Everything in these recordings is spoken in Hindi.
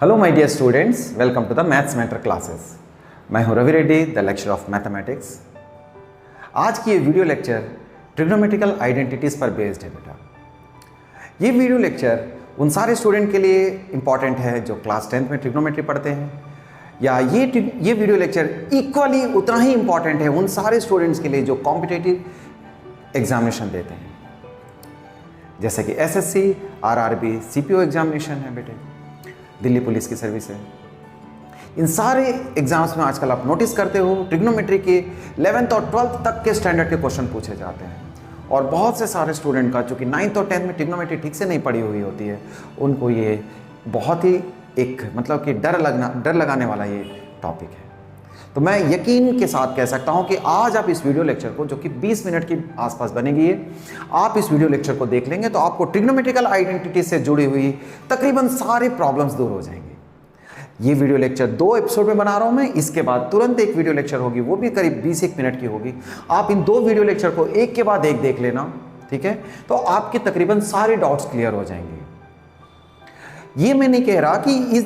Hello my dear students, welcome to the maths matter classes. मैं हूं Ravi Reddy, the lecture of mathematics. आज की ये वीडियो लेक्चर ट्रिग्नोमेट्रिकल आइडेंटिटीज़ पर बेस्ड है बेटा। ये वीडियो लेक्चर उन सारे स्टूडेंट के लिए इम्पॉर्टेंट है जो क्लास 10th में ट्रिग्नोमेट्री पढ़ते हैं, या ये वीडियो लेक्चर इक्वली उतना ही इम्पॉर्टेंट है उन सारे स्टूडेंट्स के लिए जो कॉम्पिटिटिव एग्जामिनेशन देते हैं, जैसे कि एसएससी, आरआरबी, सीपीओ एग्जामिनेशन है बेटे, दिल्ली पुलिस की सर्विस है। इन सारे एग्जाम्स में आजकल आप नोटिस करते हो ट्रिग्नोमेट्री के 11th और 12th तक के स्टैंडर्ड के क्वेश्चन पूछे जाते हैं, और बहुत से सारे स्टूडेंट का जो कि 9th और 10th में ट्रिग्नोमेट्री ठीक से नहीं पढ़ी हुई होती है, उनको ये बहुत ही एक मतलब कि डर लगाने वाला ये टॉपिक है। तो मैं यकीन के साथ कह सकता हूं कि आज आप इस वीडियो लेक्चर को, जो कि 20 मिनट के आसपास बनेगी है, आप इस वीडियो लेक्चर को देख लेंगे तो आपको ट्रिग्नोमेट्रिकल आइडेंटिटी से जुड़ी हुई तकरीबन सारे प्रॉब्लम्स दूर हो जाएंगे। ये वीडियो लेक्चर 2 एपिसोड में बना रहा हूं मैं, इसके बाद तुरंत एक वीडियो लेक्चर होगी, वो भी करीब 20 मिनट की होगी। आप इन 2 वीडियो लेक्चर को एक के बाद एक देख लेना, ठीक है? तो आपके तकरीबन सारे डाउट्स क्लियर हो जाएंगे। ये मैं नहीं कह रहा कि ये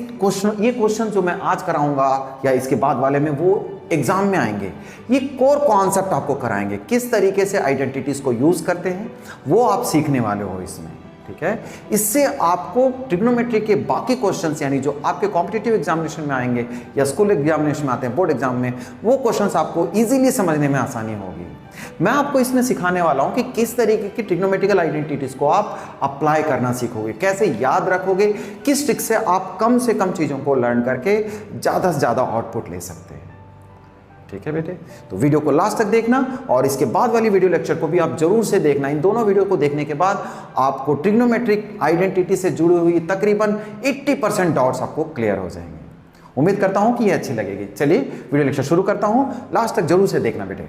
क्वेश्चन जो मैं आज कराऊंगा या इसके बाद वाले में वो एग्जाम में आएंगे। ये कोर कॉन्सेप्ट आपको कराएंगे, किस तरीके से आइडेंटिटीज को यूज करते हैं वो आप सीखने वाले हो इसमें, ठीक है? इससे आपको ट्रिग्नोमेट्री के बाकी क्वेश्चंस, यानी जो आपके कॉम्पिटिटिव एग्जामिनेशन में आएंगे या स्कूल एग्जामिनेशन में आते हैं, बोर्ड एग्जाम में, वो क्वेश्चंस आपको इजीली समझने में आसानी होगी। मैं आपको इसमें सिखाने वाला हूं कि किस तरीके की ट्रिग्नोमेट्रिकल आइडेंटिटीज को आप अप्लाई करना सीखोगे, कैसे याद रखोगे, किस ट्रिक से आप कम से कम चीज़ों को लर्न करके ज़्यादा से ज़्यादा आउटपुट ले सकते हैं। ठीक है बेटे? तो वीडियो को लास्ट तक देखना, और इसके बाद वाली वीडियो लेक्चर को भी आप जरूर से देखना। इन दोनों वीडियो को देखने के बाद आपको ट्रिग्नोमेट्रिक आइडेंटिटी से जुड़ी हुई तकरीबन 80% डाउट्स आपको क्लियर हो जाएंगे। उम्मीद करता हूं कि ये अच्छी लगेगी। चलिए वीडियो लेक्चर शुरू करता हूं, लास्ट तक जरूर से देखना बेटे।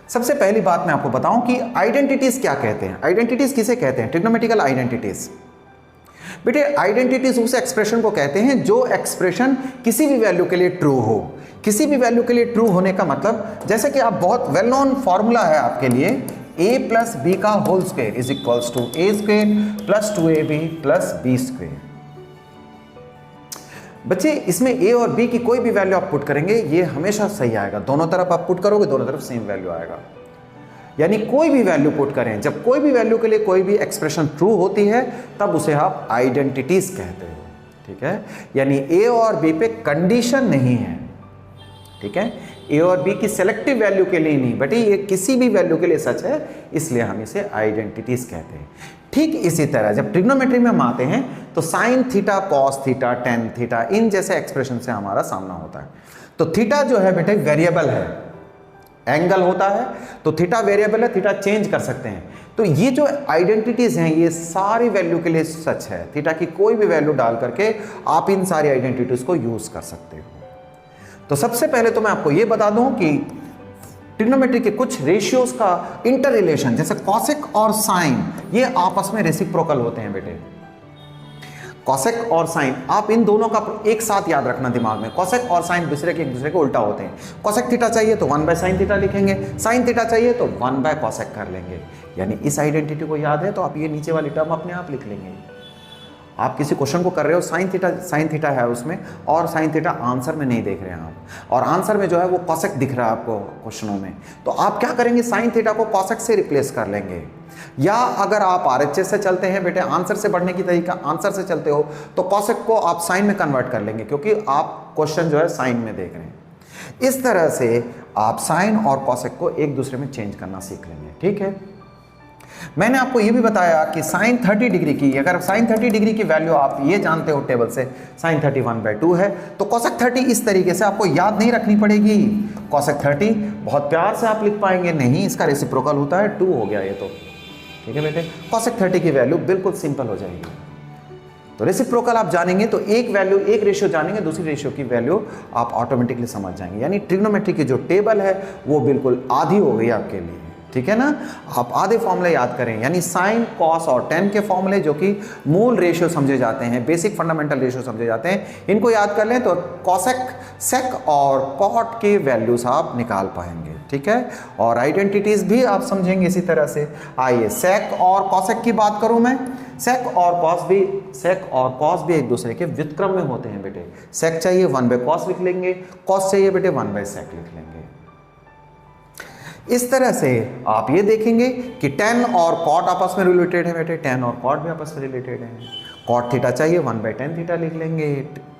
सबसे पहली बात मैं आपको बताऊं कि आइडेंटिटीज क्या कहते हैं। आइडेंटिटीज किसे कहते हैं? ट्रिग्नोमेट्रिकल आइडेंटिटीज बेटे, आइडेंटिटीज उस एक्सप्रेशन को कहते हैं जो एक्सप्रेशन किसी भी वैल्यू के लिए ट्रू हो। किसी भी वैल्यू के लिए ट्रू होने का मतलब, जैसे कि आप बहुत वेल नोन फॉर्मूला है आपके लिए, a प्लस बी का whole square is equals to a square plus 2ab plus b square. बच्चे, इसमें a और b की कोई भी वैल्यू आप पुट करेंगे, ये हमेशा सही आएगा। दोनों तरफ आप पुट करोगे, दोनों तरफ सेम वैल्यू आएगा। यानी कोई भी वैल्यू पुट करें, जब कोई भी वैल्यू के लिए कोई भी एक्सप्रेशन ट्रू होती है, तब उसे आप आइडेंटिटीज कहते हो, ठीक है? यानी a और b पे कंडीशन नहीं है, ठीक है? a और b की सेलेक्टिव वैल्यू के लिए नहीं, बट ये किसी भी वैल्यू के लिए सच है, इसलिए हम इसे आइडेंटिटीज कहते हैं। ठीक इसी तरह जब ट्रिग्नोमेट्री में हम आते हैं तो sine theta, cos theta, tan theta, इन जैसे एक्सप्रेशन से हमारा सामना होता है। तो थीटा जो है बेटे वेरिएबल है, एंगल होता है, तो थीटा वेरिएबल है, थीटा चेंज कर सकते हैं। तो ये जो आइडेंटिटीज हैं ये सारी वैल्यू के लिए सच है। थीटा की कोई भी वैल्यू डाल करके आप इन सारी आइडेंटिटीज को यूज कर सकते हो। तो सबसे पहले तो मैं आपको ये बता दूं कि ट्रिग्नोमेट्री के कुछ रेशियोज का इंटर रिलेशन, जैसे कॉसेक और साइन, ये आपस में रेसिप्रोकल होते हैं बेटे। कॉसेक और साइन, आप इन दोनों का एक साथ याद रखना दिमाग में। कॉसेक और साइन एक दूसरे के उल्टा होते हैं। कॉसेक थीटा चाहिए तो 1/sin थीटा लिखेंगे, साइन थीटा चाहिए तो 1/कॉसेक कर लेंगे। यानी इस आइडेंटिटी को याद है तो आप ये नीचे वाली टर्म अपने आप लिख लेंगे। आप किसी क्वेश्चन को कर रहे हो, साइन थीटा है उसमें, और साइन थीटा आंसर में नहीं देख रहे हैं आप, और आंसर में जो है वो कॉसेक दिख रहा है आपको क्वेश्चनों में, तो आप क्या करेंगे? साइन थीटा को कॉसेक से रिप्लेस कर लेंगे। या अगर आप आरएचएस से चलते हैं बेटे, आंसर से बढ़ने की तरीका आंसर से चलते हो, तो कॉसेक को आप साइन में कन्वर्ट कर लेंगे, क्योंकि आप क्वेश्चन जो है साइन में देख रहे हैं। इस तरह से आप साइन और कॉसेक को एक दूसरे में चेंज करना सीख लेंगे, ठीक है? मैंने आपको ये भी बताया कि साइन 30 डिग्री की, अगर साइन 30 डिग्री की वैल्यू आप ये जानते हो टेबल से, साइन 30 1/2 है, तो कॉसेक 30 इस तरीके से आपको याद नहीं रखनी पड़ेगी। कॉसेक 30 बहुत प्यार से आप लिख पाएंगे, नहीं, इसका रेसिप्रोकल होता है 2 हो गया ये तो, ठीक है बेटे? कॉसेक 30 की वैल्यू बिल्कुल सिंपल हो जाएगी। तो रेसिप्रोकल आप जानेंगे तो एक रेशियो जानेंगे, दूसरी रेशियो की वैल्यू आप ऑटोमेटिकली समझ जाएंगे। यानी ट्रिग्नोमेट्री की जो टेबल है वो बिल्कुल आधी हो गई आपके लिए, ठीक है ना? आप आधे फॉर्मूले याद करें, यानी साइन, कॉस और टेन के फॉर्मूले जो कि मूल रेशियो समझे जाते हैं, बेसिक फंडामेंटल रेशियो समझे जाते हैं, इनको याद कर लें तो कॉसेक, सेक और कॉट के वैल्यूज आप निकाल पाएंगे, ठीक है? और आइडेंटिटीज भी आप समझेंगे इसी तरह से। आइए सेक और कॉसेक की बात करूं मैं। सेक और कॉस भी एक दूसरे के व्युत्क्रम में होते हैं बेटे। सेक चाहिए 1/cos लिख लेंगे, कॉस चाहिए बेटे 1/sec लिख लेंगे। इस तरह से आप ये देखेंगे कि tan और cot आपस में रिलेटेड है बेटे, tan और cot भी आपस में रिलेटेड है। cot थीटा चाहिए 1/tan थीटा लिख लेंगे,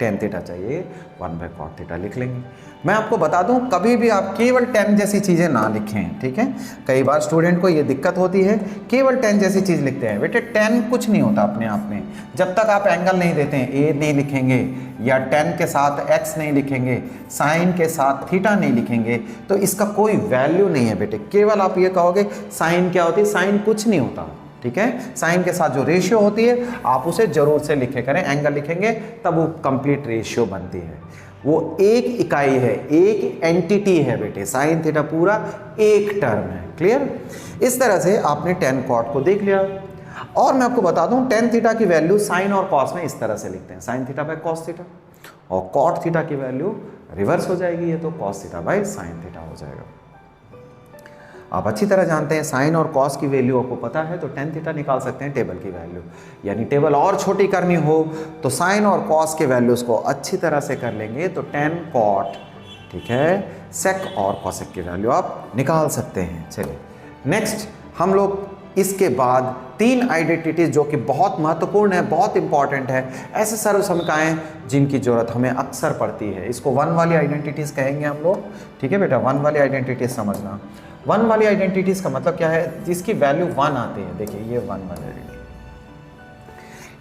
tan थीटा चाहिए 1/cot थीटा लिख लेंगे। मैं आपको बता दूं, कभी भी आप केवल tan जैसी चीज़ें ना लिखें, ठीक है। कई बार स्टूडेंट को ये दिक्कत होती है, केवल tan जैसी चीज़ लिखते हैं। बेटे tan कुछ नहीं होता अपने आप में, जब तक आप एंगल नहीं देते हैं, a नहीं लिखेंगे या tan के साथ x नहीं लिखेंगे, sin के साथ थीटा नहीं लिखेंगे, तो इसका कोई वैल्यू नहीं है बेटे। केवल आप ये कहोगे sin क्या होती है, sin कुछ नहीं होता, ठीक है। साइन के साथ जो रेशियो होती है आप उसे जरूर से लिखे करें, एंगल लिखेंगे तब वो कंप्लीट रेशियो बनती है। वो एक इकाई है, एक एंटिटी है बेटे। साइन थीटा पूरा एक टर्म है, क्लियर। इस तरह से आपने tan cot को देख लिया। और मैं आपको बता दूं, tan थीटा की वैल्यू साइन और कॉस में इस तरह से लिखते हैं, sine theta by cos theta, और cot थीटा की वैल्यू रिवर्स हो जाएगी, ये तो cos theta by sine theta हो जाएगा। आप अच्छी तरह जानते हैं साइन और कॉस की वैल्यू आपको पता है, तो tan थीटा निकाल सकते हैं टेबल की वैल्यू। यानी टेबल और छोटी करनी हो तो साइन और कॉस के वैल्यूज़ को अच्छी तरह से कर लेंगे, तो tan cot, ठीक है, sec और cosec की वैल्यू आप निकाल सकते हैं। चलिए नेक्स्ट हम लोग इसके बाद 3 आइडेंटिटीज जो कि बहुत महत्वपूर्ण है, बहुत इंपॉर्टेंट है, ऐसे सर्व समीकरण जिनकी जरूरत हमें अक्सर पड़ती है। इसको 1 वाली आइडेंटिटीज कहेंगे हम लोग, ठीक है बेटा। 1 वाली आइडेंटिटीज समझना। 1 वाली आइडेंटिटीज का मतलब क्या है, जिसकी वैल्यू 1 आती है। देखिए ये 1 वाली आइडेंटिटी।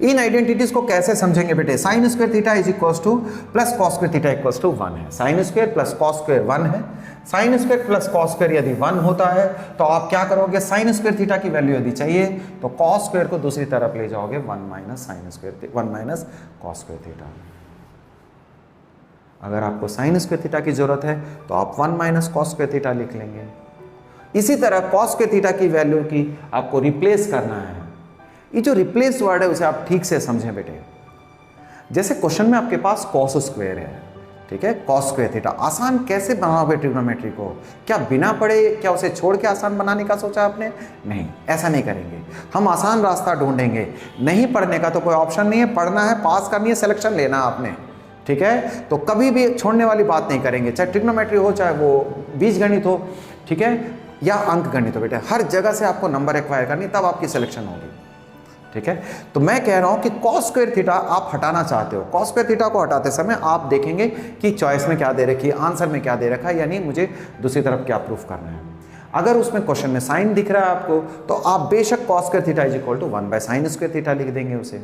इन आइडेंटिटीज को कैसे समझेंगे बेटे, sine square theta is equal to plus cos square theta equal to 1 है। Sine square plus cos square 1 है। Sine square plus cos square यदि 1 होता है तो आप क्या करोगे, साइन स्क्वायर थीटा की वैल्यू यदि चाहिए तो कॉस स्क्वायर को दूसरी तरफ ले जाओगे, 1 minus sine square, 1 minus cos square theta. अगर आपको साइन स्क्वायर थीटा की जरूरत है तो आप 1 माइनस कॉस स्क्वायर थीटा लिख लेंगे। इसी तरह कॉस स्क्वायर थीटा की वैल्यू की आपको रिप्लेस करना है। ये जो रिप्लेस वर्ड है उसे आप ठीक से समझें बेटे। जैसे क्वेश्चन में आपके पास कॉस स्क्वायर है, ठीक है, कॉस स्क्वायर थीटा। आसान कैसे बनाओगे ट्रिग्नोमेट्री को, क्या बिना पढ़े, क्या उसे छोड़ के आसान बनाने का सोचा आपने? नहीं, ऐसा नहीं करेंगे। हम आसान रास्ता ढूंढेंगे। नहीं पढ़ने का तो कोई ऑप्शन नहीं है, पढ़ना है, पास करनी है, सिलेक्शन लेना आपने, ठीक है। तो कभी भी छोड़ने वाली बात नहीं करेंगे, चाहे ट्रिग्नोमेट्री हो, चाहे वो बीजगणित हो, ठीक है, या अंक गणित हो बेटे। हर जगह से आपको नंबर एक्वायर करनी, तब आपकी सिलेक्शन होगी, ठीक है। तो मैं कह रहा हूं कि कॉस स्क्वायर थीटा आप हटाना चाहते हो। कॉस स्क्वायर थीटा को हटाते समय आप देखेंगे कि चॉइस में क्या दे रखी है, आंसर में क्या दे रखा है, यानी मुझे दूसरी तरफ क्या प्रूफ करना है। अगर उसमें क्वेश्चन में साइन दिख रहा है आपको, तो आप बेशक cos square theta is equal to 1 by sine square theta लिख देंगे उसे,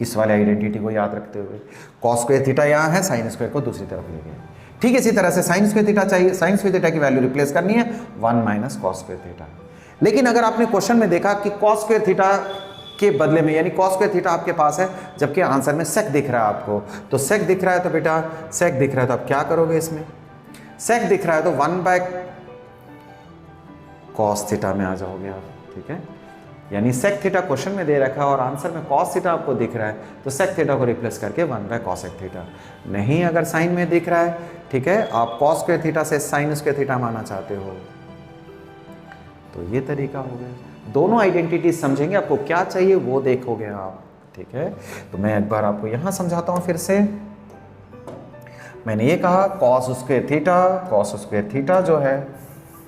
इस वाले आइडेंटिटी को याद रखते हुए। कॉस स्क्वायर थीटा यहाँ है, साइन स्क्वायर को दूसरी तरफ ले गए, ठीक है। इसी तरह से साइन स्क्वायर थीटा चाहिए, साइन स्क्वायर थीटा की वैल्यू रिप्लेस करनी है 1 माइनस कॉस स्क्वायर थीटा। लेकिन अगर आपने क्वेश्चन में देखा कि कॉस स्क्वायर थीटा के बदले में, यानी कॉस स्क्वायर थीटा आपके पास है, जबकि आंसर में सेक दिख रहा है आपको, तो सेक दिख रहा है तो बेटा सेक दिख रहा है तो आप क्या करोगे, इसमें सेक दिख रहा है तो 1 बाय कॉस थीटा में आ जाओगे आप, ठीक है। यानी सेक थीटा क्वेश्चन में दे रखा है और आंसर में कॉस थीटा आपको दिख रहा है, तो सेक थीटा को रिप्लेस करके 1 बाय कॉसेक थीटा। नहीं, अगर साइन में दिख रहा है, ठीक है, आप कॉस स्क्वायर थीटा से साइन स्क्वायर थीटा मानना चाहते हो, तो ये तरीका हो गया। दोनों आइडेंटिटी समझेंगे, आपको क्या चाहिए वो देखोगे आप, ठीक है। तो मैं एक बार आपको यहां समझाता हूं फिर से। मैंने ये कहा कॉस स्क्वायर थीटा जो है,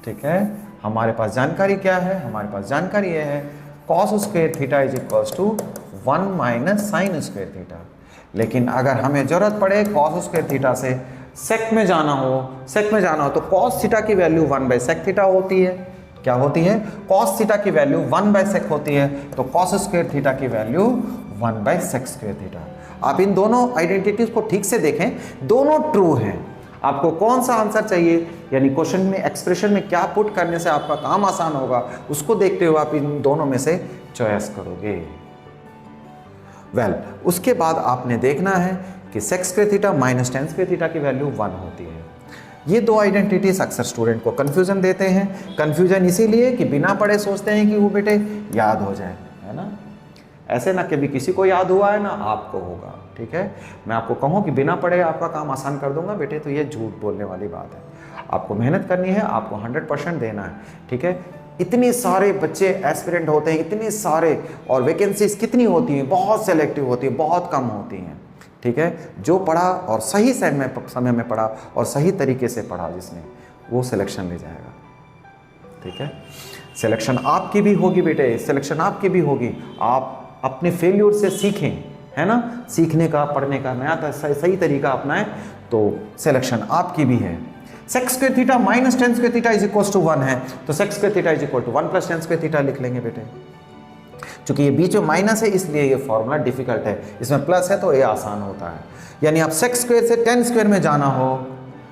ठीक है, हमारे पास जानकारी क्या है, हमारे पास जानकारी ये है cos square theta is equal to 1 minus sine square theta. लेकिन अगर हमें जरूरत पड़े कॉस स्क्वायर थीटा से सेक में जाना हो तो कॉस थीटा की वैल्यू 1 बाय सेक थीटा होती है। क्या होती है? कॉस थीटा की वैल्यू 1 बाय सेक होती है, तो कॉस स्क्वायर थीटा की value 1 by sec square theta. आप इन दोनों आइडेंटिटीज को ठीक से देखें, दोनों ट्रू हैं। आपको कौन सा आंसर चाहिए, यानी क्वेश्चन में एक्सप्रेशन में क्या पुट करने से आपका काम आसान होगा, उसको देखते हुए आप इन दोनों में से चॉइस करोगे। उसके बाद आपने देखना है कि sec square theta minus tan square theta की वैल्यू 1 होती है। ये दो आइडेंटिटीज अक्सर स्टूडेंट को कंफ्यूजन देते हैं। कंफ्यूजन इसीलिए कि बिना पढ़े सोचते हैं कि वो बेटे याद हो जाए, है ना। ऐसे ना कभी किसी को याद हुआ है ना आपको होगा, ठीक है। मैं आपको कहूँ कि बिना पढ़े आपका काम आसान कर दूंगा बेटे, तो ये झूठ बोलने वाली बात है। आपको मेहनत करनी है, आपको 100% देना है, ठीक है। इतने सारे बच्चे एस्पिरेंट होते हैं, इतने सारे, और वैकेंसीज कितनी होती हैं, बहुत सेलेक्टिव होती है, बहुत कम होती हैं। ठीक है, जो पढ़ा और सही समय में पढ़ा और सही तरीके से पढ़ा जिसने, वो सिलेक्शन ले जाएगा। ठीक है, सिलेक्शन आपकी भी होगी बेटे, सिलेक्शन आपकी भी होगी। आप अपने फेल्योर से सीखें, है ना, सीखने का, पढ़ने का नया सही तरीका अपनाएं तो सिलेक्शन आपकी भी है। Sec square theta minus tan square theta is equal to 1 है, तो sec square theta is equal to 1 plus tan square theta लिख लेंगे बेटे। चूंकि ये बीच में माइनस है इसलिए ये फॉर्मूला डिफिकल्ट है, इसमें प्लस है तो ये आसान होता है। यानी आप सेक्स स्क्वायर से टेन स्क्वायर में जाना हो,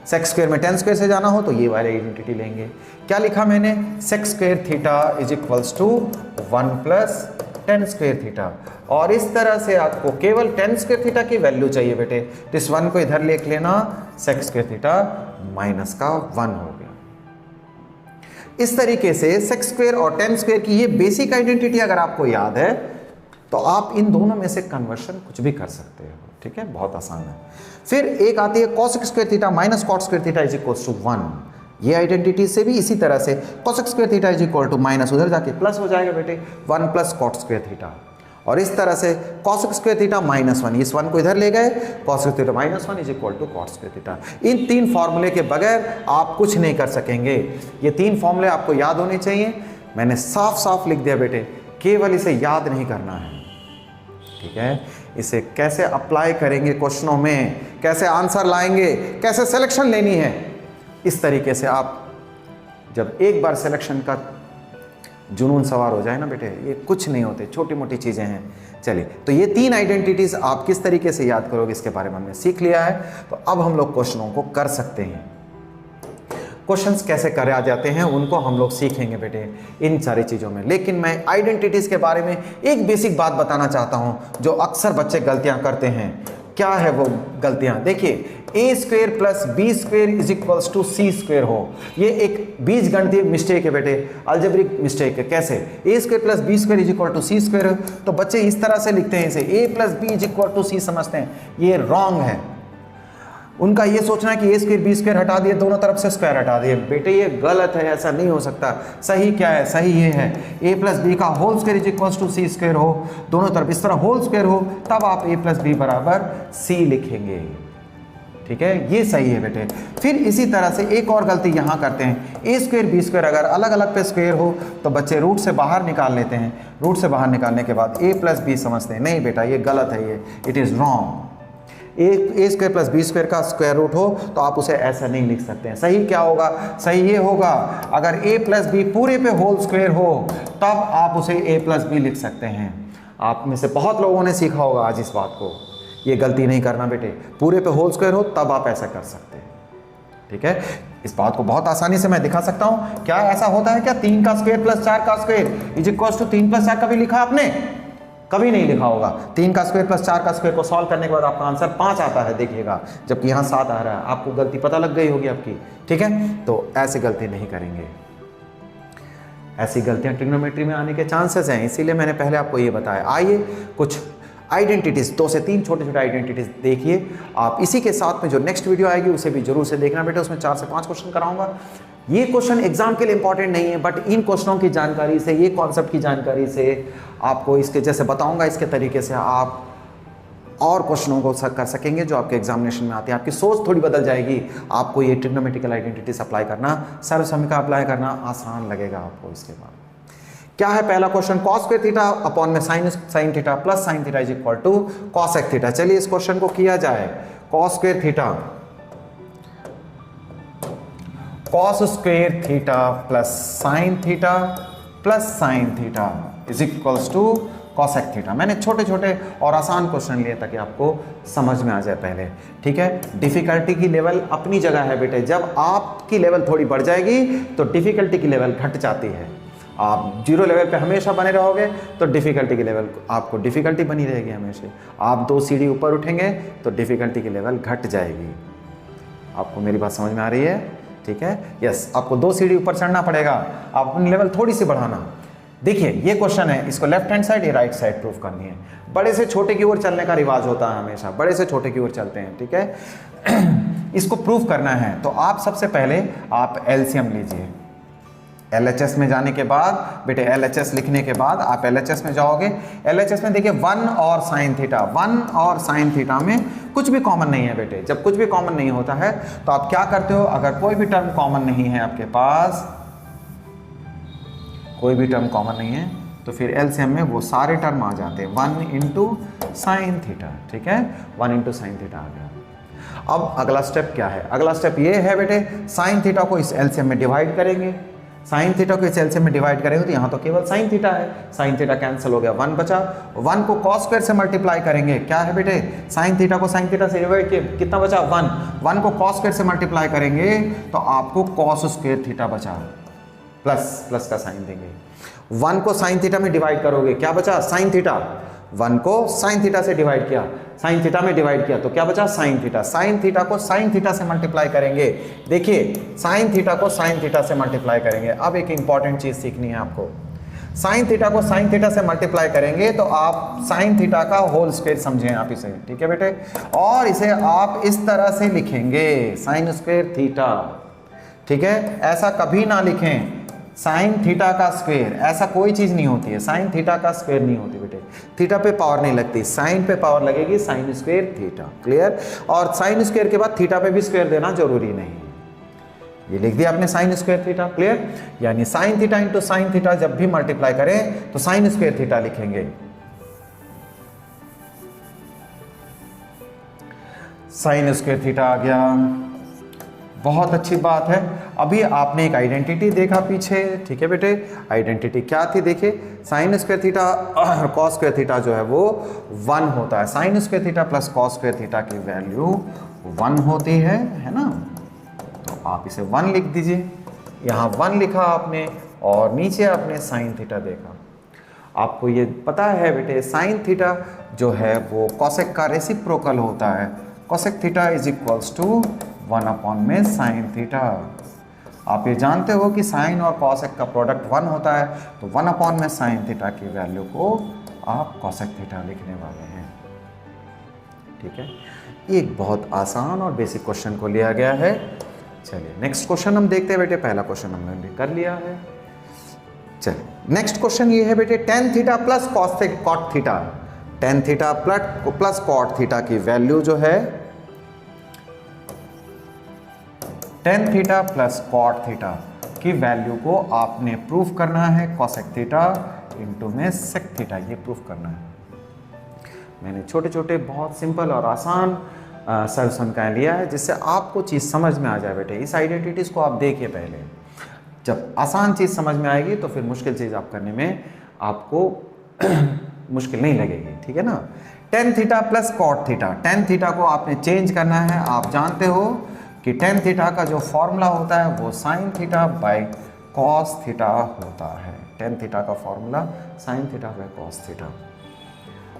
सेक्स स्क्वायर में टेन स्क्वायर से जाना हो तो ये वाले आइडेंटिटी लेंगे। क्या लिखा मैंने, sec square theta is equals to 1 plus tan square theta, और इस तरह से आपको केवल टेन स्क्वायर थीटा की वैल्यू चाहिए बेटे, तो इस 1 को इधर लिख लेना, सेक्स स्क्वायर थीटा माइनस का 1 हो गया। इस तरीके से सेक्स स्क्वायर और टेन स्क्वायर की ये बेसिक आइडेंटिटी अगर आपको याद है तो आप इन दोनों में से कन्वर्शन कुछ भी कर सकते हो। ठीक है, बहुत आसान है। फिर एक आती है cos square theta minus cot square theta is equal to 1। ये आइडेंटिटी से भी इसी तरह से cos square theta is equal to minus, उधर जाके प्लस हो जाएगा बेटे, 1 प्लस कॉट स्क्वायर थीटा, और इस तरह से cos स्क्वायर थीटा माइनस 1, इस 1 को इधर ले गए, cos square theta minus 1 is equal to cot square theta. इन 3 फॉर्मूले के बगैर आप कुछ नहीं कर सकेंगे। ये 3 फॉर्मूले आपको याद होने चाहिए। मैंने साफ साफ लिख दिया बेटे, केवल इसे याद नहीं करना है। ठीक है, इसे कैसे अप्लाई करेंगे क्वेश्चनों में, कैसे आंसर लाएंगे, कैसे सिलेक्शन लेनी है, इस तरीके से आप जब एक बार सिलेक्शन का जुनून सवार हो जाए ना बेटे, ये कुछ नहीं होते, छोटी मोटी चीज़ें हैं। चलिए, तो ये 3 आइडेंटिटीज़ आप किस तरीके से याद करोगे इसके बारे में हमने सीख लिया है। तो अब हम लोग क्वेश्चनों को कर सकते हैं। क्वेश्चंस कैसे करे आ जाते हैं उनको हम लोग सीखेंगे बेटे इन सारी चीज़ों में। लेकिन मैं आइडेंटिटीज़ के बारे में एक बेसिक बात बताना चाहता हूँ जो अक्सर बच्चे गलतियाँ करते हैं। क्या है वो गलतियाँ? देखिए, A square plus B square is equals to C square हो, ये एक बीजगणितीय मिस्टेक है बेटे, अलजेब्रिक मिस्टेक है। कैसे? A square plus B square is equal to C square हो, तो बच्चे इस तरह से लिखते हैं, इसे A plus B is equal to C समझते हैं। ये रॉन्ग है। उनका ये सोचना है कि ए स्क्वेयर बी स्क्वेयर हटा दिए, दोनों तरफ से स्क्वायर हटा दिए। बेटे ये गलत है, ऐसा नहीं हो सकता। सही क्या है? सही ये है, ए प्लस बी का whole square is equals to C square हो, दोनों तरफ इस तरह होल स्क्वायर हो, तब आप ए प्लस बी बराबर सी लिखेंगे। ठीक है, ये सही है बेटे। फिर इसी तरह से एक और गलती यहाँ करते हैं, ए स्क्वायर बी स्क्वायर अगर अलग अलग पे स्क्वायर हो तो बच्चे रूट से बाहर निकाल लेते हैं। रूट से बाहर निकालने के बाद ए प्लस बी समझते हैं। नहीं बेटा, ये गलत है, ये it is wrong. A square plus B square का स्क्वायर रूट हो तो आप उसे ऐसा नहीं लिख सकते हैं। सही क्या होगा? सही ये होगा, अगर ए प्लस बी पूरे पे होल स्क्वायर हो तब आप उसे ए प्लस बी लिख सकते हैं। आप में से बहुत लोगों ने सीखा होगा आज इस बात को। ये गलती नहीं करना बेटे, पूरे पे होल स्क्वायर हो तब आप ऐसा कर सकते हैं। ठीक है, इस बात को बहुत आसानी से मैं दिखा सकता हूँ। क्या ऐसा होता है क्या 3 का स्क्वायर प्लस 4 का square is equal to 3 plus 4? कभी लिखा आपने? कभी नहीं लिखा होगा। 3 का स्क्वायर प्लस 4 का स्क्वायर को सॉल्व करने के बाद आपका आंसर 5 आता है, देखिएगा, जबकि यहाँ 7 आ रहा है। आपको गलती पता लग गई होगी आपकी। ठीक है, तो ऐसी गलती नहीं करेंगे। ऐसी गलतियाँ ट्रिग्नोमेट्री में आने के चांसेस हैं, इसीलिए मैंने पहले आपको ये बताया। आइए कुछ आइडेंटिटीज़, 2 से 3 छोटे छोटे आइडेंटिटीज़ देखिए आप। इसी के साथ में जो नेक्स्ट वीडियो आएगी उसे भी जरूर से देखना बेटा, उसमें 4 से 5 क्वेश्चन कराऊंगा। ये क्वेश्चन एग्जाम के लिए इंपॉर्टेंट नहीं है, बट इन क्वेश्चनों की जानकारी से, ये कॉन्सेप्ट की जानकारी से आपको इसके जैसे बताऊंगा, इसके तरीके से आप और क्वेश्चनों को कर सकेंगे जो आपके एग्जामिनेशन में आते हैं। आपकी सोच थोड़ी बदल जाएगी। आपको ये ट्रिग्नोमेट्रिकल आइडेंटिटीज अप्लाई करना, सर्वसम्य अप्लाई करना आसान लगेगा आपको। इसके बाद क्या है पहला question? cos square theta upon में sine theta plus sine theta is equal to cos sec theta. चलिए इस क्वेश्चन को किया जाए। cos square theta plus sine theta is equals to cos sec theta. मैंने छोटे छोटे और आसान क्वेश्चन लिए ताकि आपको समझ में आ जाए पहले। ठीक है, डिफिकल्टी की लेवल अपनी जगह है बेटे। जब आपकी लेवल थोड़ी बढ़ जाएगी तो डिफिकल्टी की लेवल घट जाती है। आप 0 लेवल पे हमेशा बने रहोगे तो डिफिकल्टी की लेवल आपको डिफिकल्टी बनी रहेगी हमेशा। आप 2 सीढ़ी ऊपर उठेंगे तो डिफिकल्टी की लेवल घट जाएगी। आपको मेरी बात समझ में आ रही है? ठीक है, यस, आपको 2 सीढ़ी ऊपर चढ़ना पड़ेगा, आप अपनी लेवल थोड़ी सी बढ़ाना। देखिए ये क्वेश्चन है, इसको लेफ्ट हैंड साइड या राइट साइड प्रूफ करनी है। बड़े से छोटे की ओर चलने का रिवाज होता है हमेशा, बड़े से छोटे की ओर चलते हैं। ठीक है, इसको प्रूफ करना है तो आप सबसे पहले आप एलसीएम लीजिए। LHS में जाने के बाद बेटे, LHS लिखने के बाद आप LHS में जाओगे। LHS में देखिए 1 और साइन थीटा, 1 और साइन थीटा में कुछ भी कॉमन नहीं है बेटे। जब कुछ भी कॉमन नहीं होता है तो आप क्या करते हो, अगर कोई भी टर्म कॉमन नहीं है आपके पास, कोई भी टर्म कॉमन नहीं है तो फिर एलसीएम में वो सारे टर्म आ जाते हैं 1 इंटू साइन थीटा। ठीक है, 1 इंटू साइन थीटा आ गया। अब अगला स्टेप क्या है, अगला स्टेप ये है बेटे, साइन थीटा को इस एलसीएम में डिवाइड करेंगे। साइन थीटा को इस एलसीएम में डिवाइड करेंगे तो यहाँ तो केवल साइन थीटा है, साइन थीटा कैंसिल हो गया, 1 बचा। 1 को कॉस स्क्वायर से मल्टीप्लाई करेंगे, क्या है बेटे, साइन थीटा को साइन थीटा से डिवाइड किए, कितना बचा 1। 1 को कॉस स्क्वायर से मल्टीप्लाई करेंगे तो आपको कॉस स्क्वायर थीटा बचा, प्लस का साइन देंगे। 1 को साइन थीटा में डिवाइड करोगे, क्या बचा, साइन थीटा। 1 को साइन थीटा से डिवाइड किया, साइन थीटा में डिवाइड किया तो क्या बचा, साइन थीटा। साइन थीटा को साइन थीटा से मल्टीप्लाई करेंगे, देखिए साइन थीटा को साइन थीटा से मल्टीप्लाई करेंगे। अब एक इंपॉर्टेंट चीज सीखनी है आपको, साइन थीटा को साइन थीटा से मल्टीप्लाई करेंगे तो आप साइन थीटा का होल स्क्वायर समझें आप इसे, ठीक है बेटे। और इसे आप इस तरह से लिखेंगे, साइन स्क्वायर थीटा, ठीक है। ऐसा कभी ना लिखें साइन थीटा का स्क्वायर, ऐसा कोई चीज नहीं होती है, साइन थीटा का स्क्वायर नहीं होती बेटे। थीटा पे पावर नहीं लगती, साइन पे पावर लगेगी, साइन स्क्वायर थीटा, क्लियर। और साइन स्क्वायर के बाद थीटा पे भी स्क्वायर देना जरूरी नहीं है, ये लिख दिया आपने साइन स्क्वायर थीटा, क्लियर। यानी sine theta into sine theta जब भी मल्टीप्लाई करें तो साइन स्क्वायर थीटा लिखेंगे। साइन स्क्वायर थीटा आ गया, बहुत अच्छी बात है। अभी आपने एक आइडेंटिटी देखा पीछे, ठीक है बेटे। आइडेंटिटी क्या थी, देखिए साइन स्क्वायर थीटा और कॉस स्क्वायर थीटा जो है वो 1 होता है। Sine square theta plus cos square theta की वैल्यू 1 होती है ना। तो आप इसे 1 लिख दीजिए, यहाँ 1 लिखा आपने और नीचे आपने साइन थीटा देखा। आपको ये पता है बेटे साइन थीटा जो है वो कॉसेक का रेसिप्रोकल होता है। Cosec theta is equals to 1 upon में साइन थीटा। आप ये जानते हो कि साइन और कॉसेक का प्रोडक्ट 1 होता है, तो 1 अपॉन में साइन थीटा की वैल्यू को आप कॉसेक थीटा लिखने वाले हैं, ठीक है। एक बहुत आसान और बेसिक क्वेश्चन को लिया गया है। चलिए नेक्स्ट क्वेश्चन हम देखते हैं बेटे। पहला क्वेश्चन हमने कर लिया है। चलिए नेक्स्ट क्वेश्चन ये है बेटे, tan theta plus cot theta, tan theta plus cot theta की वैल्यू जो है, tan theta plus cot theta की वैल्यू को आपने प्रूफ करना है कॉसेक थीटा इंटू में सेक थीटा, ये प्रूफ करना है। मैंने छोटे छोटे बहुत सिंपल और आसान सॉल्यूशन का लिया है जिससे आपको चीज़ समझ में आ जाए बेटे। इस आइडेंटिटीज को आप देखिए पहले, जब आसान चीज़ समझ में आएगी तो फिर मुश्किल चीज़ आप करने में आपको मुश्किल नहीं लगेगी, ठीक है ना। Tan theta plus cot theta, tan theta को आपने चेंज करना है। आप जानते हो कि टेन थीटा का जो फॉर्मूला होता है वो sine theta by cos theta होता है। टेन थीटा का formula sine theta by cos theta.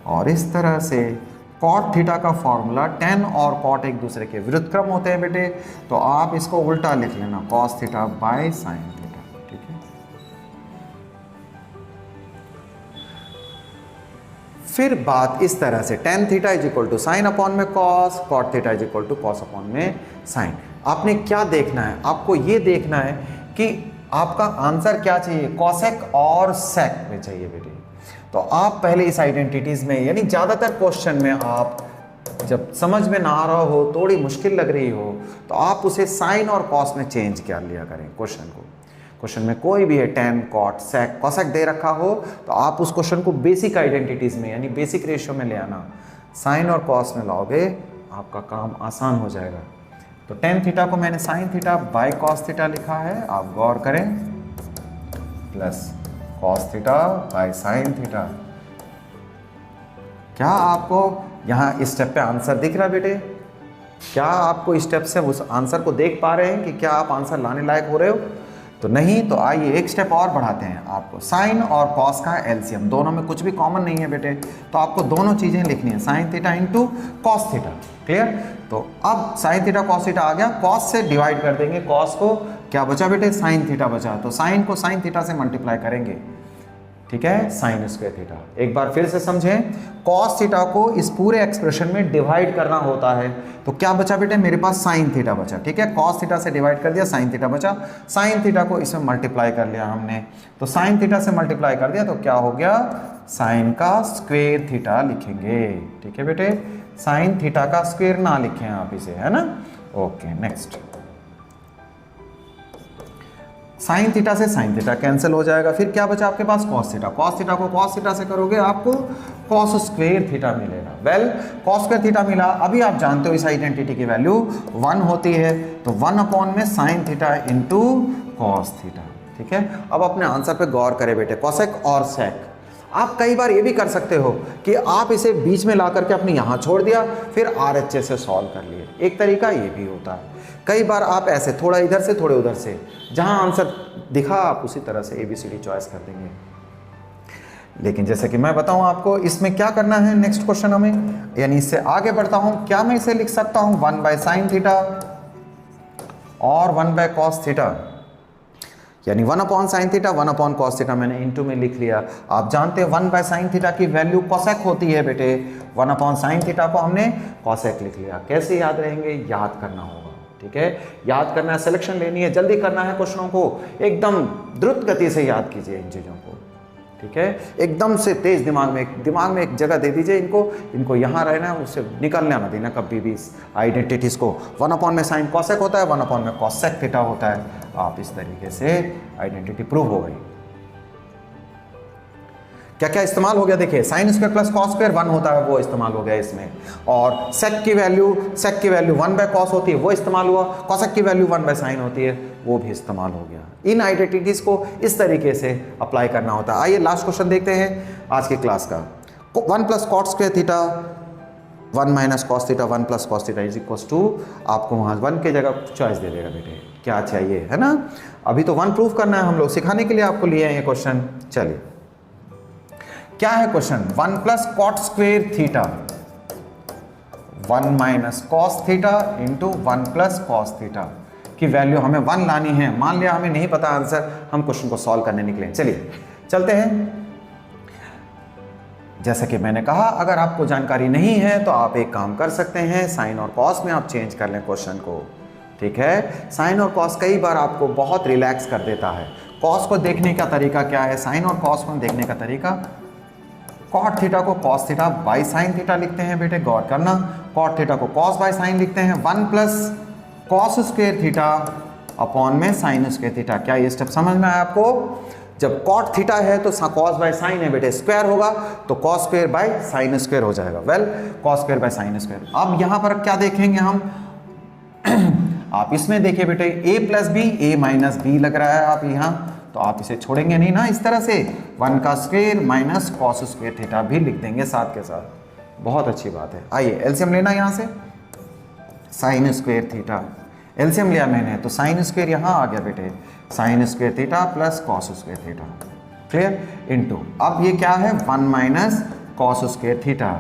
और इस तरह से कॉट थीटा का फॉर्मूला, टेन और कॉट एक दूसरे के विरुद्ध क्रम होते हैं बेटे, तो आप इसको उल्टा लिख लेना, cos theta by sine theta, ठीक है। फिर बात इस तरह से, tan theta is equal to sine upon में cos, cot theta is equal to cos upon में साइन। आपने क्या देखना है, आपको ये देखना है कि आपका आंसर क्या चाहिए, कॉसेक और सेक में चाहिए बेटे। तो आप पहले इस आइडेंटिटीज में, यानी ज़्यादातर क्वेश्चन में आप जब समझ में ना आ रहा हो, थोड़ी मुश्किल लग रही हो, तो आप उसे साइन और कॉस में चेंज कर लिया करें क्वेश्चन को। क्वेश्चन में कोई भी है टेन, कॉट, सेक, कॉसेक दे रखा हो तो आप उस क्वेश्चन को बेसिक आइडेंटिटीज में यानी बेसिक रेशियो में ले आना। साइन और कॉस में लाओगे आपका काम आसान हो जाएगा। तो टेन थीटा को मैंने sine theta by cos theta लिखा है, आप गौर करें, plus cos theta by sine theta. क्या आपको यहाँ इस स्टेप पे आंसर दिख रहा है बेटे? क्या आपको इस स्टेप से उस आंसर को देख पा रहे हैं कि क्या आप आंसर लाने लायक हो रहे हो? तो नहीं, तो आइए एक स्टेप और बढ़ाते हैं। आपको साइन और कॉस का एलसीएम, दोनों में कुछ भी कॉमन नहीं है बेटे, तो आपको दोनों चीजें लिखनी है, sine theta into cos theta, clear. तो अब साइन थीटा कॉस थीटा आ गया, कॉस से डिवाइड कर देंगे कॉस को, क्या बचा बेटे, साइन थीटा बचा। तो साइन को साइन थीटा से मल्टीप्लाई करेंगे, ठीक है, साइन स्क्वायर थीटा। एक बार फिर से समझें, कॉस थीटा को इस पूरे एक्सप्रेशन में डिवाइड करना होता है, तो क्या बचा बेटे, मेरे पास साइन थीटा बचा। ठीक है, कॉस थीटा से डिवाइड कर दिया, साइन थीटा बचा। साइन थीटा को इसमें मल्टीप्लाई कर लिया हमने, तो साइन थीटा से मल्टीप्लाई कर दिया तो क्या हो गया, साइन का स्क्वायर थीटा लिखेंगे। ठीक है बेटे, साइन थीटा का स्क्वायर ना लिखें आप इसे, है ना। ओके, नेक्स्ट, साइन थीटा से साइन थीटा कैंसिल हो जाएगा, फिर क्या बचा आपके पास, कॉस थीटा। कॉस थीटा को कॉस थीटा से करोगे आपको कॉस स्क्वायर थीटा मिलेगा। वेल, कॉस स्क्वायर थीटा मिला। अभी आप जानते हो इस आइडेंटिटी की वैल्यू 1 होती है, तो 1 अपॉन में sine theta into cos theta. ठीक है, अब अपने आंसर पे गौर करें बेटे, कॉसेक और सेक। आप कई बार ये भी कर सकते हो कि आप इसे बीच में ला करके अपने यहाँ छोड़ दिया, फिर RHS से सॉल्व कर लिए। एक तरीका ये भी होता है। कई बार आप ऐसे थोड़ा इधर से थोड़े उधर से, जहाँ आंसर दिखा आप उसी तरह से ABCD चॉइस कर देंगे। लेकिन जैसे कि मैं बताऊं आपको इसमें क्या करना है, नेक्स्ट क्वेश्चन हमें, यानी इससे आगे बढ़ता हूं, क्या मैं इसे लिख सकता हूं 1 बाय साइन थीटा और 1 बाय कॉस थीटा, यानी 1 upon sine theta 1 upon cos theta मैंने इनटू में लिख लिया। आप जानते हैं 1 बाय साइन थीटा की वैल्यू कॉसेक होती है बेटे, 1 अपॉन साइन थीटा को हमने कॉसेक लिख लिया। कैसे याद रहेंगे, याद करना होगा। ठीक है, याद करना है, सिलेक्शन लेनी है, जल्दी करना है क्वेश्चनों को, एकदम द्रुत गति से याद कीजिए इन चीज़ों को। ठीक है, एकदम से तेज दिमाग में एक जगह दे दीजिए इनको यहाँ रहना है, उससे निकलने ना देना कभी भी इस आइडेंटिटीज को। 1 अपॉन में साइन कॉसेक होता है, 1 अपॉन में कॉसेक थीटा होता है। आप इस तरीके से आइडेंटिटी प्रूव हो गई। क्या क्या इस्तेमाल हो गया, देखिए sign square plus cos square 1 होता है, वो इस्तेमाल हो गया इसमें। और सेक की वैल्यू 1 बाय कॉस होती है, वो इस्तेमाल हुआ। कॉसेक की वैल्यू 1 बाय साइन होती है, वो भी इस्तेमाल हो गया। इन आइडेंटिटीज को इस तरीके से अप्लाई करना होता है। आइए लास्ट क्वेश्चन देखते हैं आज की क्लास का। 1 plus cot square theta 1 minus cos theta 1 plus cos theta is equals to, आपको वहाँ 1 की जगह चॉइस दे देगा बेटे, क्या चाहिए, है ना। अभी तो 1 प्रूफ करना है, हम लोग सिखाने के लिए आपको लिए हैं ये क्वेश्चन। चलिए क्या है question, 1 plus cot square theta 1 minus cos theta into 1 plus cos theta की वैल्यू हमें 1 लानी है। मान लिया हमें नहीं पता आंसर, हम क्वेश्चन को सॉल्व करने निकले। चलिए चलते हैं। जैसा कि मैंने कहा, अगर आपको जानकारी नहीं है तो आप एक काम कर सकते हैं, साइन और कॉस में आप चेंज कर लें क्वेश्चन को। ठीक है, साइन और कॉस कई बार आपको बहुत रिलैक्स कर देता है। कॉस को देखने का तरीका क्या है, साइन और कॉस को देखने का तरीका, कॉट थीटा को cos theta by sine theta लिखते हैं बेटे, गौर करना। कॉट थीटा को कॉस बाई साइन लिखते हैं, 1 plus cos square theta upon में साइन स्क्वायर थीटा। क्या ये स्टेप समझ में आया आपको? जब कॉट थीटा है तो कॉस बाय साइन है बेटे, स्क्वायर होगा तो cos square by sine square हो जाएगा। Well, cos square by sine square. अब यहाँ पर क्या देखेंगे हम आप इसमें देखिए बेटे, a plus B A minus B लग रहा है, आप यहाँ तो आप इसे छोड़ेंगे नहीं ना, इस तरह से 1 का square minus cos square theta भी लिख देंगे साथ के साथ। बहुत अच्छी बात है। आइए एलसीएम लेना यहाँ से, साइन स्क्वायर थीटा एलसीएम लिया मैंने तो साइन स्क्वायर यहाँ आ गया बेटे, sine square theta plus cos square theta, clear, into अब ये क्या है 1 माइनस कॉस स्क्वायर थीटा।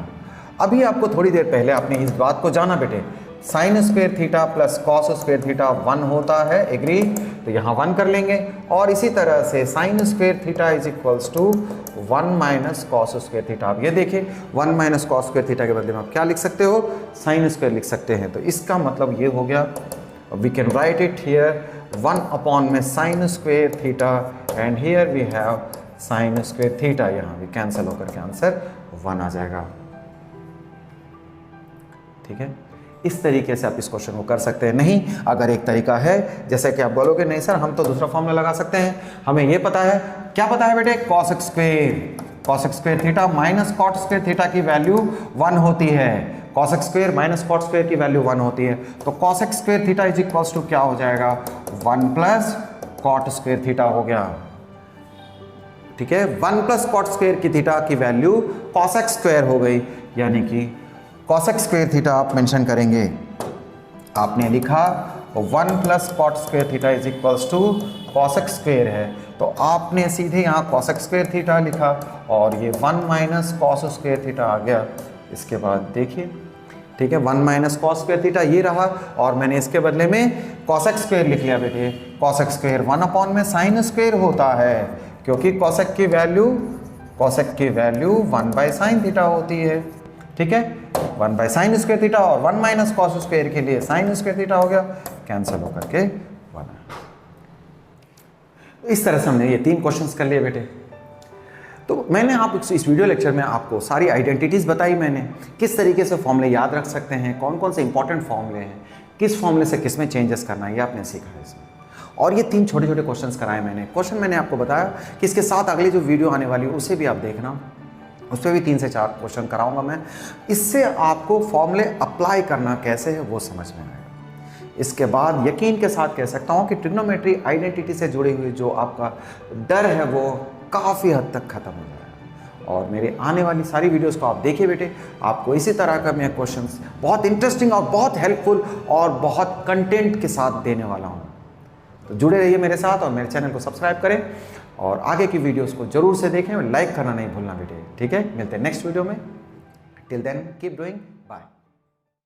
अभी आपको थोड़ी देर पहले आपने इस बात को जाना बेटे, sine square theta plus cos square theta 1 होता है, एग्री, तो यहाँ 1 कर लेंगे। और इसी तरह से sine square theta is equals to 1 minus cos square theta. आप ये देखिए 1 माइनस कॉस स्क्वायर थीटा के बदले में आप क्या लिख सकते हो, साइन स्क्वायर लिख सकते हैं। तो इसका मतलब ये हो गया, we can write it here 1 upon में sine square theta and here we have sine square theta, यहाँ भी कैंसिल होकर के आंसर 1 आ जाएगा। ठीक है, इस तरीके से आप इस क्वेश्चन को कर सकते हैं। नहीं, अगर एक तरीका है, जैसे कि आप बोलोगे नहीं सर हम तो दूसरा फॉर्मूला लगा सकते हैं, हमें ये पता है, क्या पता है बेटे, cos square theta minus cot square theta की वैल्यू 1 होती है। Cos square minus cot square की वैल्यू 1 होती है, तो cos square theta is equals to क्या हो जाएगा, 1 प्लस कॉट स्क्वायर थीटा हो गया। ठीक है, 1 प्लस कॉट स्क्वायर की थीटा की वैल्यू कॉस स्क्वायर हो गई, यानी कि कॉसेक स्क्वायर थीटा आप मेंशन करेंगे। आपने लिखा 1 plus cot square theta is equals to cosec square है, तो आपने सीधे यहाँ कॉसेक स्क्वायर थीटा लिखा और ये 1 माइनस कॉस स्क्वायर थीटा आ गया। इसके बाद देखिए, ठीक है, 1 माइनस कॉस स्क्वायर थीटा ये रहा और मैंने इसके बदले में कॉसेक स्क्वायर लिख लिया बेटे। कॉसेक स्क्वायर 1 अपॉन में साइन स्क्वायर होता है, क्योंकि कॉसेक की वैल्यू कोसेक की वैल्यू 1/sin थीटा होती है, ठीक है। 1/sin स्क्वायर थीटा और 1 माइनस कॉस स्क्वायर के लिए sin स्क्वायर थीटा हो गया, कैंसिल होकर के 1। इस तरह से हमने ये 3 क्वेश्चंस कर लिए बेटे। तो मैंने आप इस वीडियो लेक्चर में आपको सारी आइडेंटिटीज बताई, मैंने किस तरीके से फॉर्मूले याद रख सकते हैं, कौन कौन से इंपॉर्टेंट फॉर्मूले हैं, किस फॉर्मूले से किस में चेंजेस करना है, ये आपने सीखा है इसमें। और ये 3 छोटे छोटे क्वेश्चंस कराए मैंने। क्वेश्चन मैंने आपको बताया कि इसके साथ अगली जो वीडियो आने वाली है उसे भी आप देखना, उस पर भी 3 से 4 क्वेश्चन कराऊंगा मैं। इससे आपको फॉर्मूले अप्लाई करना कैसे है वो समझ में आएगा। इसके बाद यकीन के साथ कह सकता हूँ कि ट्रिग्नोमेट्री आइडेंटिटी से जुड़ी हुई जो आपका डर है वो काफ़ी हद तक खत्म हो जाएगा। और मेरे आने वाली सारी वीडियोस को आप देखिए बेटे, आपको इसी तरह का मैं क्वेश्चंस बहुत इंटरेस्टिंग और बहुत हेल्पफुल और बहुत कंटेंट के साथ देने वाला हूँ। तो जुड़े रहिए मेरे साथ और मेरे चैनल को सब्सक्राइब करें और आगे की वीडियोस को जरूर से देखें और लाइक करना नहीं भूलना बेटे, ठीक है। मिलते हैं नेक्स्ट वीडियो में। Till then keep doing